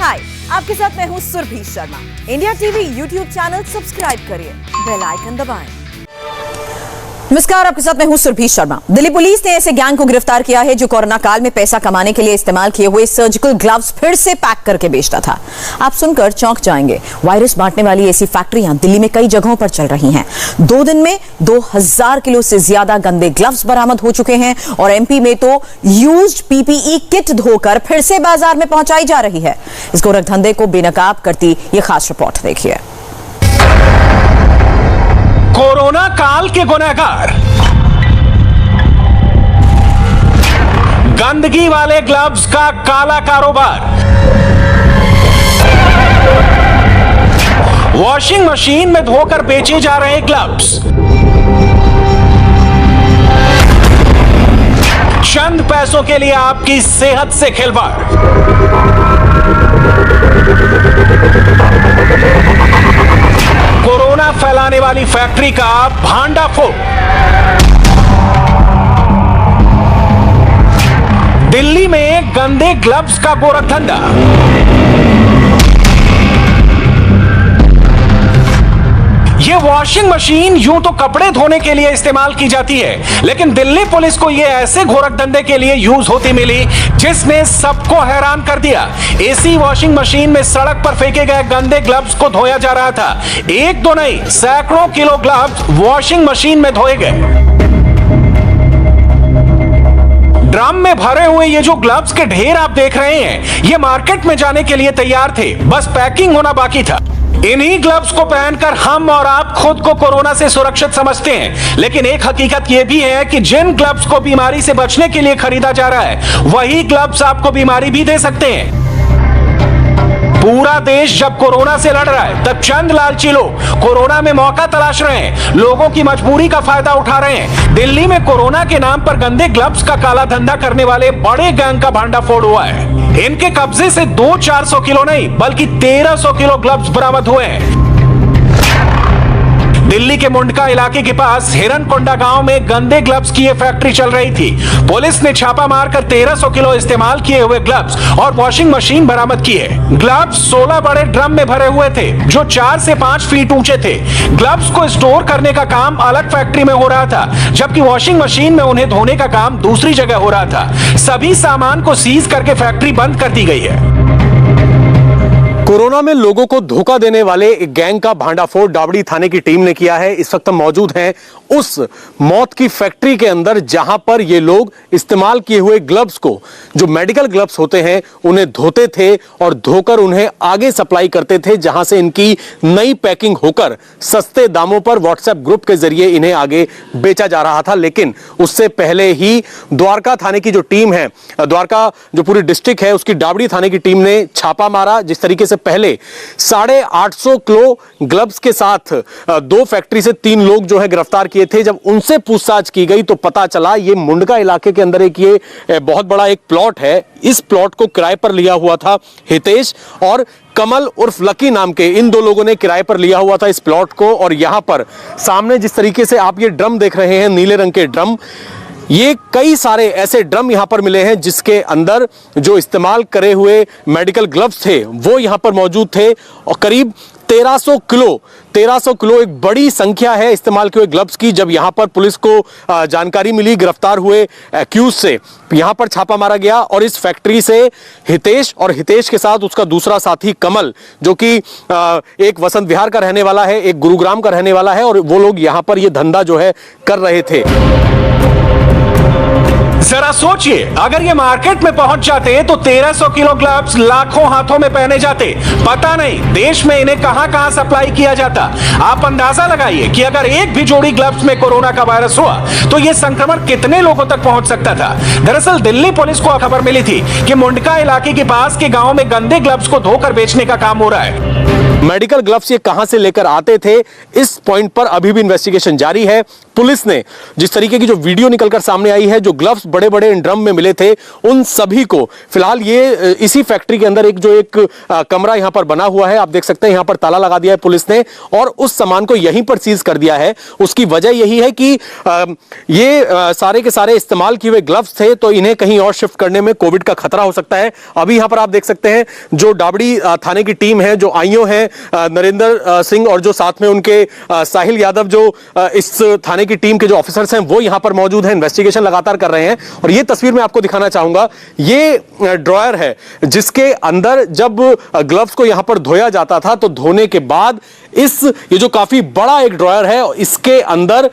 हाय, आपके साथ मैं हूँ Surabhi Sharma. India TV YouTube channel subscribe करिए, बेल आइकन दबाएं। नमस्कार, आपके साथ मैं हूं सुरभि शर्मा। दिल्ली पुलिस ने ऐसे गैंग को गिरफ्तार किया है जो कोरोना काल में पैसा कमाने के लिए इस्तेमाल किए हुए सर्जिकल ग्लव्स फिर से पैक करके बेचता था। आप सुनकर चौंक जाएंगे, वायरस बांटने वाली ऐसी फैक्ट्रियां दिल्ली में कई जगहों पर चल रही हैं। 2 दिन में 2000 किलो से ज्यादा गंदे ग्लव्स बरामद हो चुके हैं और एमपी में तो यूज्ड पीपीई किट धोकर फिर से बाजार में पहुंचाई जा रही है। इस गोरख धंधे को बेनकाब करती ये खास रिपोर्ट देखिए। कोरोना काल के गुनहगार, गंदगी वाले ग्लव्स का काला कारोबार, वॉशिंग मशीन में धोकर बेचे जा रहे ग्लव्स, चंद पैसों के लिए आपकी सेहत से खिलवाड़। कोरोना फैलाने वाली फैक्ट्री का भांडाफोड़। दिल्ली में गंदे ग्लव्स का गोरख धंधा। ये वॉशिंग मशीन यूं तो कपड़े धोने के लिए इस्तेमाल की जाती है, लेकिन दिल्ली पुलिस को ये ऐसे गोरख धंधे के लिए यूज होती मिली जिसने सबको हैरान कर दिया। एसी वॉशिंग मशीन में सड़क पर फेंके गए गंदे ग्लव्स को धोया जा रहा था। 1-2 नहीं, सैकड़ों किलो ग्लव्स वॉशिंग मशीन में धोए गए। ड्रम में भरे हुए ये जो ग्लव्स के ढेर आप देख रहे हैं, ये मार्केट में जाने के लिए तैयार थे, बस पैकिंग होना बाकी था। इन्हीं ग्लव्स को पहनकर हम और आप खुद को कोरोना से सुरक्षित समझते हैं, लेकिन एक हकीकत यह भी है कि जिन ग्लव्स को बीमारी से बचने के लिए खरीदा जा रहा है, वही ग्लव्स आपको बीमारी भी दे सकते हैं। पूरा देश जब कोरोना से लड़ रहा है, तब चंद लालची लोग कोरोना में मौका तलाश रहे हैं, लोगों की मजबूरी का फायदा उठा रहे हैं। दिल्ली में कोरोना के नाम पर गंदे ग्लव्स का काला धंधा करने वाले बड़े गैंग का भांडाफोड़ हुआ है। इनके कब्जे से 200-400 किलो नहीं, बल्कि 1300 किलो ग्लव्स बरामद हुए हैं। दिल्ली के मुंडका इलाके के पास हिरनकोंडा गांव में गंदे ग्लव्स की यह फैक्ट्री चल रही थी। पुलिस ने छापा मारकर 1300 किलो इस्तेमाल किए हुए ग्लव्स और वॉशिंग मशीन बरामद किए। ग्लव्स 16 बड़े ड्रम में भरे हुए थे जो 4 से 5 फीट ऊंचे थे। ग्लव्स को स्टोर करने का काम अलग फैक्ट्री में हो रहा था, जबकि वॉशिंग मशीन में उन्हें धोने का काम दूसरी जगह हो रहा था। सभी सामान को सीज करके फैक्ट्री बंद कर दी गई है। कोरोना में लोगों को धोखा देने वाले एक गैंग का भांडाफोड़ डाबड़ी थाने की टीम ने किया है। इस वक्त हम मौजूद हैं उस मौत की फैक्ट्री के अंदर जहां पर ये लोग इस्तेमाल किए हुए ग्लव्स को, जो मेडिकल ग्लव्स होते हैं, उन्हें धोते थे और धोकर उन्हें आगे सप्लाई करते थे, जहां से इनकी नई पैकिंग होकर सस्ते दामों पर व्हाट्सएप ग्रुप के जरिए इन्हें आगे बेचा जा रहा था। लेकिन उससे पहले ही द्वारका थाने की जो टीम है, द्वारका जो पूरी डिस्ट्रिक्ट है, उसकी डाबड़ी थाने की टीम ने छापा मारा। जिस तरीके से पहले 850 किलो ग्लव्स के साथ 2 फैक्ट्री से 3 लोग जो है गिरफ्तार किए थे, जब उनसे पूछताछ की गई तो पता चला ये मुंडका इलाके के अंदर एक ये बहुत बड़ा एक प्लॉट है। इस प्लॉट को किराए पर लिया हुआ था हितेश और कमल उर्फ लकी नाम के इन 2 लोगों ने किराए पर लिया हुआ था इस प्लॉट को। और यहां पर सामने जिस तरीके से आप ये ड्रम देख रहे हैं, नीले रंग के ड्रम, ये कई सारे ऐसे ड्रम यहां पर मिले हैं जिसके अंदर जो इस्तेमाल करे हुए मेडिकल ग्लव्स थे वो यहां पर मौजूद थे। और करीब 1300 किलो एक बड़ी संख्या है इस्तेमाल किए हुए ग्लव्स की। जब यहां पर पुलिस को जानकारी मिली गिरफ्तार हुए एक्यूज से, यहां पर छापा मारा गया और इस फैक्ट्री से हितेश और हितेश के साथ उसका दूसरा साथी कमल, जो कि एक वसंत विहार का रहने वाला है, एक गुरुग्राम का रहने वाला है, और वो लोग यहां पर ये धंधा जो है कर रहे थे। जरा सोचिए, अगर ये मार्केट में पहुंच जाते तो 1300 किलो ग्लव्स लाखों हाथों में पहने जाते। पता नहीं देश में इन्हें कहां-कहां सप्लाई किया जाता। आप अंदाजा लगाइए कि अगर एक भी जोड़ी ग्लव्स में कोरोना का वायरस हुआ तो यह संक्रमण कितने लोगों तक पहुंच सकता था। दरअसल दिल्ली पुलिस को खबर मिली थी कि मुंडका इलाके के पास के गांव में गंदे ग्लव्स को धोकर बेचने का काम हो रहा है। मेडिकल ग्लव्स ये कहां से लेकर आते थे, इस पॉइंट पर अभी भी इन्वेस्टिगेशन जारी है। पुलिस ने जिस तरीके की जो वीडियो निकलकर सामने आई है, जो ग्लव्स बड़े बड़े ड्रम में मिले थे, उन सभी को फिलहाल ये इसी फैक्ट्री के अंदर एक कमरा यहां पर बना हुआ है, आप देख सकते हैं यहां पर ताला लगा दिया है पुलिस ने और उस सामान को यहीं पर सीज कर दिया है। उसकी वजह यही है कि ये सारे के सारे इस्तेमाल किए हुए ग्लव्स थे, तो इन्हें कहीं और शिफ्ट करने में कोविड का खतरा हो सकता है। अभी यहां पर आप देख सकते हैं जो डाबड़ी थाने की टीम है, जो आईओ है नरेंद्र सिंह और जो साथ में उनके साहिल यादव, जो इस थाने की टीम के जो ऑफिसर्स हैं वो यहां पर मौजूद हैं, इन्वेस्टिगेशन लगातार कर रहे हैं। और ये तस्वीर मैं आपको दिखाना चाहूंगा, ये ड्रॉयर है जिसके अंदर जब ग्लव्स को यहां पर धोया जाता था तो धोने के बाद ये जो काफी बड़ा एक ड्रॉयर है, इसके अंदर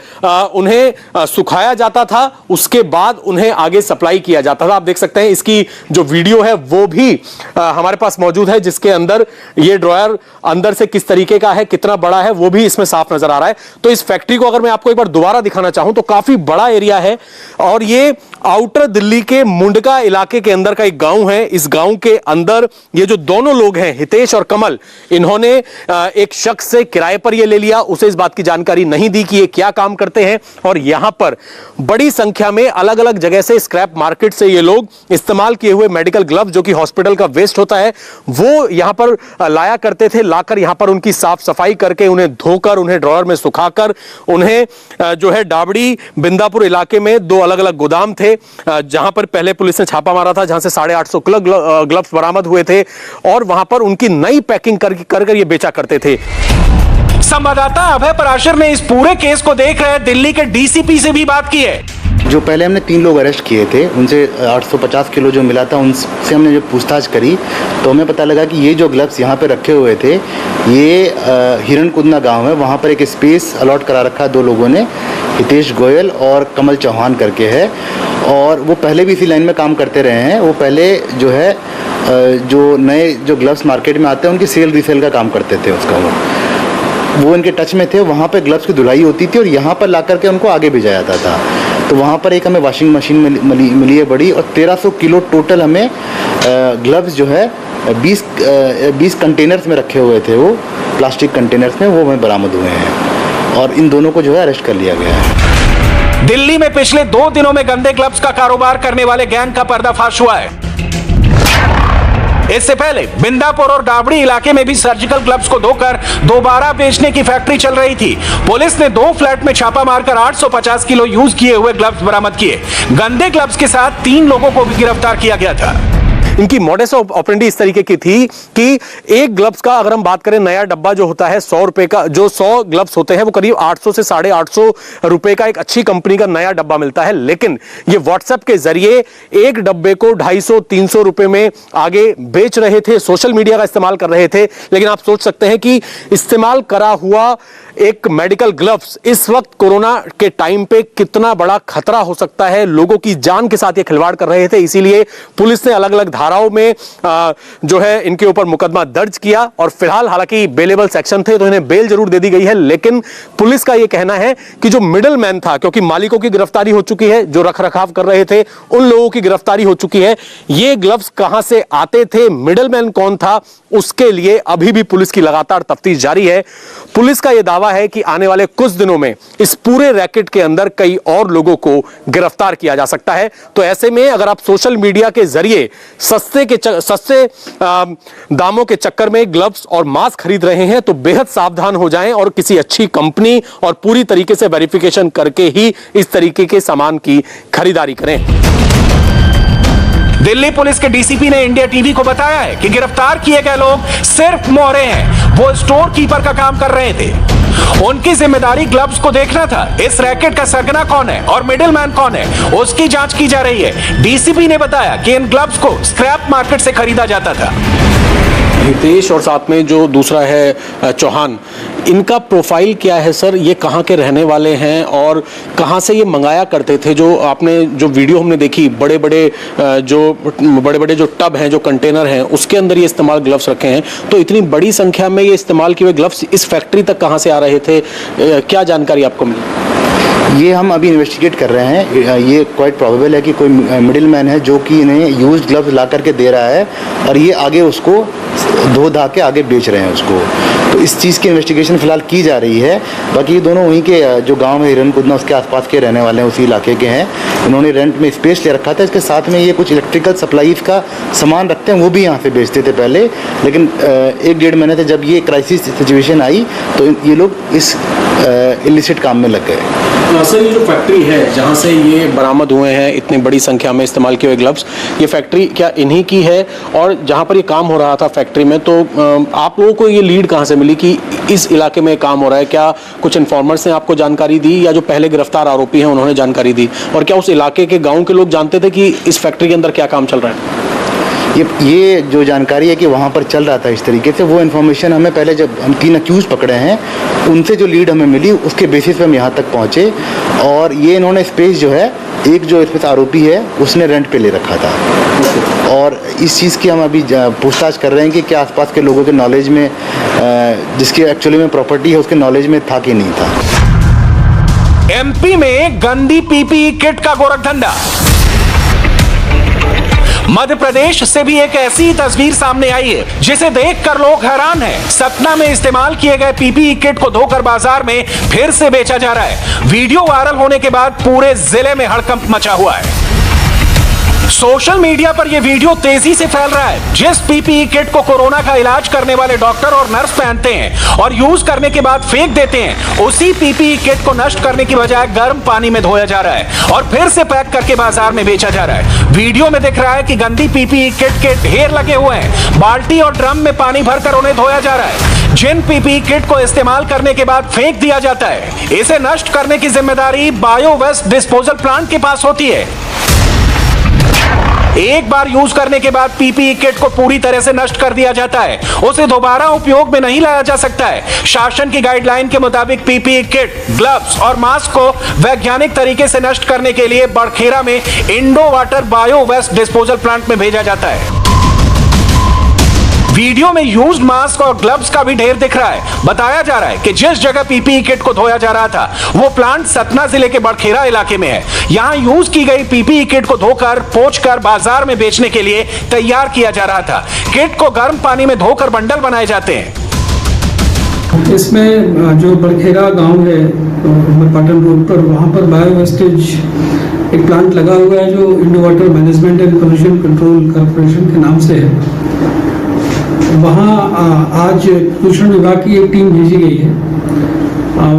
उन्हें सुखाया जाता था, उसके बाद उन्हें आगे सप्लाई किया जाता था। आप देख सकते हैं इसकी जो वीडियो है वो भी हमारे पास मौजूद है, जिसके अंदर ये ड्रॉयर अंदर से किस तरीके का है, कितना बड़ा है, वो भी इसमें साफ नजर आ रहा है। तो इस फैक्ट्री को अगर मैं आपको एक बार दोबारा दिखाना चाहूं तो काफी बड़ा एरिया है और ये आउटर दिल्ली के मुंडका इलाके के अंदर का एक गांव है। इस गांव के अंदर ये जो दोनों लोग हैं, हितेश और कमल, इन्होंने एक शख्स से किराए पर ये ले लिया। उसे इस बात की जानकारी नहीं दी कि ये क्या काम करते हैं और यहां पर बड़ी संख्या में अलग अलग जगह से स्क्रैप मार्केट से ये लोग इस्तेमाल किए हुए मेडिकल ग्लव्स, जो कि हॉस्पिटल का वेस्ट होता है, वो यहां पर लाया करते थे। लाकर यहां पर उनकी साफ सफाई करके, उन्हें धोकर, उन्हें ड्रॉयर में सुखाकर, उन्हें जो है डाबड़ी बिंदापुर इलाके में 2 अलग अलग गोदाम थे जहां पर पहले पुलिस ने छापा मारा था, जहां से 850 किलो ग्लव्स बरामद हुए थे और वहां पर उनकी नई पैकिंग कर ये बेचा करते थे। संवाददाता अभय पराशर ने इस पूरे केस को देख रहे दिल्ली के डीसीपी से भी बात की है। जो पहले हमने 3 लोग अरेस्ट किए थे, उनसे 850 किलो जो मिला था, उनसे हमने जो पूछताछ करी तो हमें पता लगा कि ये जो ग्लव्स यहाँ पे रखे हुए थे, ये हिरणकुदना गांव है, वहाँ पर एक स्पेस अलॉट करा रखा है 2 लोगों ने, हितेश गोयल और कमल चौहान करके है, और वो पहले भी इसी लाइन में काम करते रहे हैं। वो पहले जो है जो नए जो ग्लव्स मार्केट में आते हैं उनकी सेल रीसेल का काम करते थे, उसका वो इनके टच में थे। वहाँ पे ग्लव्स की धुलाई होती थी और यहाँ पर ला करके उनको आगे भेजा जाता था। तो वहाँ पर एक हमें वॉशिंग मशीन मिली है बड़ी, और 1300 किलो टोटल हमें ग्लव्स जो है 20 कंटेनर्स में रखे हुए थे, वो प्लास्टिक कंटेनर्स में, वो हमें बरामद हुए हैं और इन दोनों को जो है अरेस्ट कर लिया गया है। दिल्ली में पिछले 2 दिनों में गंदे ग्लव्स का कारोबार करने वाले गैंग का पर्दाफाश हुआ है। इससे पहले बिंदापुर और डाबड़ी इलाके में भी सर्जिकल ग्लव्स को धोकर दोबारा बेचने की फैक्ट्री चल रही थी। पुलिस ने 2 फ्लैट में छापा मारकर 850 किलो यूज किए हुए ग्लव्स बरामद किए। गंदे ग्लव्स के साथ 3 लोगों को भी गिरफ्तार किया गया था। इनकी मॉडस ऑपरेंडी इस तरीके की थी कि एक ग्लव्स का अगर हम बात करें, नया डब्बा जो होता है 100 रुपए का, जो 100 ग्लव्स होते हैं वो करीब 800 से 850 रुपए का एक अच्छी कंपनी का नया डब्बा मिलता है। लेकिन ये व्हाट्सएप के जरिए एक डब्बे को 250-300 रुपए में आगे बेच रहे थे, सोशल मीडिया का इस्तेमाल कर रहे थे। लेकिन आप सोच सकते हैं कि इस्तेमाल करा हुआ एक मेडिकल ग्लव्स इस वक्त कोरोना के टाइम पे कितना बड़ा खतरा हो सकता है, लोगों की जान के साथ ये खिलवाड़ कर रहे थे। इसीलिए पुलिस ने अलग अलग धाराओं में जो है इनके ऊपर मुकदमा दर्ज किया और फिलहाल हालांकि बेलेबल सेक्शन थे तो इन्हें बेल जरूर दे दी गई है। लेकिन पुलिस का यह कहना है कि जो मिडिल मैन था, क्योंकि मालिकों की गिरफ्तारी हो चुकी है, जो रख रखाव कर रहे थे उन लोगों की गिरफ्तारी हो चुकी है, ये ग्लव्स कहां से आते थे, मिडिल मैन कौन था, उसके लिए अभी भी पुलिस की लगातार तफ्तीश जारी है। पुलिस का यह दावा है कि आने वाले कुछ दिनों में इस पूरे रैकेट के अंदर कई और लोगों को गिरफ्तार किया जा सकता है। तो ऐसे में अगर आप सोशल मीडिया के जरिए सस्ते दामों के चक्कर में ग्लव्स और मास्क खरीद रहे हैं तो बेहद सावधान हो जाएं और किसी अच्छी कंपनी और पूरी तरीके से वेरिफिकेशन करके ही इस तरीके के सामान की खरीदारी करें। दिल्ली पुलिस के डीसीपी ने इंडिया टीवी को बताया है कि गिरफ्तार किए गए लोग सिर्फ मोहरे हैं, वो स्टोर कीपर का काम कर रहे थे। उनकी जिम्मेदारी ग्लव्स को देखना था। इस रैकेट का सरगना कौन है और मिडिल मैन कौन है, उसकी जांच की जा रही है। डीसीपी ने बताया कि इन ग्लव्स को स्क्रैप मार्केट से खरीदा जाता था। हितेश और साथ में जो दूसरा है चौहान, इनका प्रोफाइल क्या है सर? ये कहाँ के रहने वाले हैं और कहाँ से ये मंगाया करते थे? जो आपने जो वीडियो हमने देखी, बड़े बड़े जो टब हैं, जो कंटेनर हैं, उसके अंदर ये इस्तेमाल ग्लव्स रखे हैं, तो इतनी बड़ी संख्या में ये इस्तेमाल किए हुए ग्लव्स इस फैक्ट्री तक कहाँ से आ रहे थे? क्या जानकारी आपको मिली? ये हम अभी इन्वेस्टिगेट कर रहे हैं। ये क्वाइट प्रोबेबल है कि कोई मिडिल मैन है जो कि इन्हें यूज्ड ग्लव्स ला करके दे रहा है और ये आगे उसको धो धा के आगे बेच रहे हैं उसको। तो इस चीज़ की इन्वेस्टिगेशन फिलहाल की जा रही है। बाकी ये दोनों वहीं के जो गांव है हिरनकुदना उसके आसपास के रहने वाले हैं, उसी इलाके के हैं। इन्होंने रेंट में स्पेस ले रखा था, इसके साथ में ये कुछ इलेक्ट्रिकल सप्लाईज का सामान रखते हैं, वो भी यहाँ से बेचते थे पहले। लेकिन 1-1.5 महीने से जब ये क्राइसिस सिचुएशन आई तो ये लोग इस इलिसिट काम में लग गए। सर, ये जो फैक्ट्री है जहाँ से ये बरामद हुए हैं इतनी बड़ी संख्या में इस्तेमाल किए हुए ग्लव्स, ये फैक्ट्री क्या इन्हीं की है? और जहाँ पर ये काम हो रहा था फैक्ट्री में, तो आप लोगों को ये लीड कहाँ से मिली कि इस इलाके में काम हो रहा है? क्या कुछ इन्फॉर्मर्स ने आपको जानकारी दी या जो पहले गिरफ्तार आरोपी हैं उन्होंने जानकारी दी? और क्या उस इलाके के गाँव के लोग जानते थे कि इस फैक्ट्री के अंदर क्या काम चल रहा है? ये जो जानकारी है कि वहाँ पर चल रहा था इस तरीके से, वो इन्फॉर्मेशन हमें पहले जब हम 3 अक्यूज पकड़े हैं उनसे जो लीड हमें मिली उसके बेसिस पे हम यहाँ तक पहुँचे। और ये इन्होंने स्पेस जो है, एक जो इसमें आरोपी है उसने रेंट पे ले रखा था। और इस चीज़ की हम अभी पूछताछ कर रहे हैं कि क्या आसपास के लोगों के नॉलेज में, जिसके एक्चुअली में प्रॉपर्टी है उसके नॉलेज में था कि नहीं था। एमपी में गंदी पीपीई किट का गोरखधंधा। मध्य प्रदेश से भी एक ऐसी तस्वीर सामने आई है जिसे देखकर लोग हैरान हैं। सतना में इस्तेमाल किए गए पीपीई किट को धोकर बाजार में फिर से बेचा जा रहा है। वीडियो वायरल होने के बाद पूरे जिले में हड़कंप मचा हुआ है। सोशल मीडिया पर यह वीडियो तेजी से फैल रहा है। जिस पीपीई किट को कोरोना का इलाज करने वाले डॉक्टर और नर्स पहनते हैं और यूज करने के बाद फेंक देते हैं, उसी पीपीई किट को नष्ट करने की बजाय गर्म पानी में धोया जा रहा है और फिर से पैक करके बाजार में बेचा जा रहा है। वीडियो में दिख रहा है कि गंदी पीपीई किट के ढेर लगे हुए हैं। बाल्टी और ड्रम में पानी भरकर उन्हें धोया जा रहा है। जिन पीपीई किट को इस्तेमाल करने के बाद फेंक दिया जाता है, इसे नष्ट करने की जिम्मेदारी बायो वेस्ट डिस्पोजल प्लांट के पास होती है। एक बार यूज करने के बाद पीपीई किट को पूरी तरह से नष्ट कर दिया जाता है, उसे दोबारा उपयोग में नहीं लाया जा सकता है। शासन की गाइडलाइन के मुताबिक पीपीई किट, ग्लव्स और मास्क को वैज्ञानिक तरीके से नष्ट करने के लिए बड़खेरा में Indo water bio waste disposal plant में भेजा जाता है। वीडियो में यूज्ड मास्क और ग्लव्स का भी ढेर दिख रहा है। बताया जा रहा है कि जिस जगह पीपीई किट को धोया जा रहा था वो प्लांट सतना जिले के बड़खेरा इलाके में है। यहां यूज की गई पीपीई किट को धोकर पोंछकर बाजार में बेचने के लिए तैयार किया जा रहा था। किट को गर्म पानी में धोकर बंडल बनाए जाते हैं। इसमें जो बड़खेरा गांव है उमरपाटन रोड पर, वहां पर बायो वेस्टेज एक प्लांट लगा हुआ है जो Indo water management and pollution control corporation के नाम से है। वहाँ आज प्रदूषण विभाग की एक टीम भेजी गई है।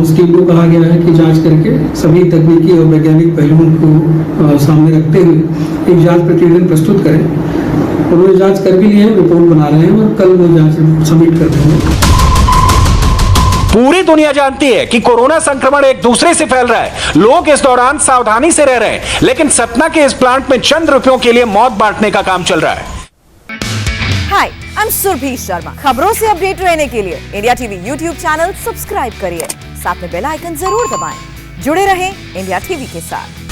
उस टीम को कहा गया है कि जांच करके सभी तकनीकी और वैज्ञानिक पहलुओं को सामने रखते हुए एक जांच प्रतिवेदन प्रस्तुत करें। उन्होंने जांच कर भी ली है, रिपोर्ट बना रहे हैं और कल वो जांच सबमिट कर देंगे। पूरी दुनिया जानती है कि कोरोना संक्रमण एक दूसरे से फैल रहा है। लोग इस दौरान सावधानी से रह रहे हैं, लेकिन सतना के इस प्लांट में चंद रुपयों के लिए मौत बांटने का काम चल रहा है। हाय, आई एम सुरभि शर्मा। खबरों से अपडेट रहने के लिए India TV YouTube channel subscribe करिए, साथ में बेल आइकन जरूर दबाएं। जुड़े रहें इंडिया टीवी के साथ।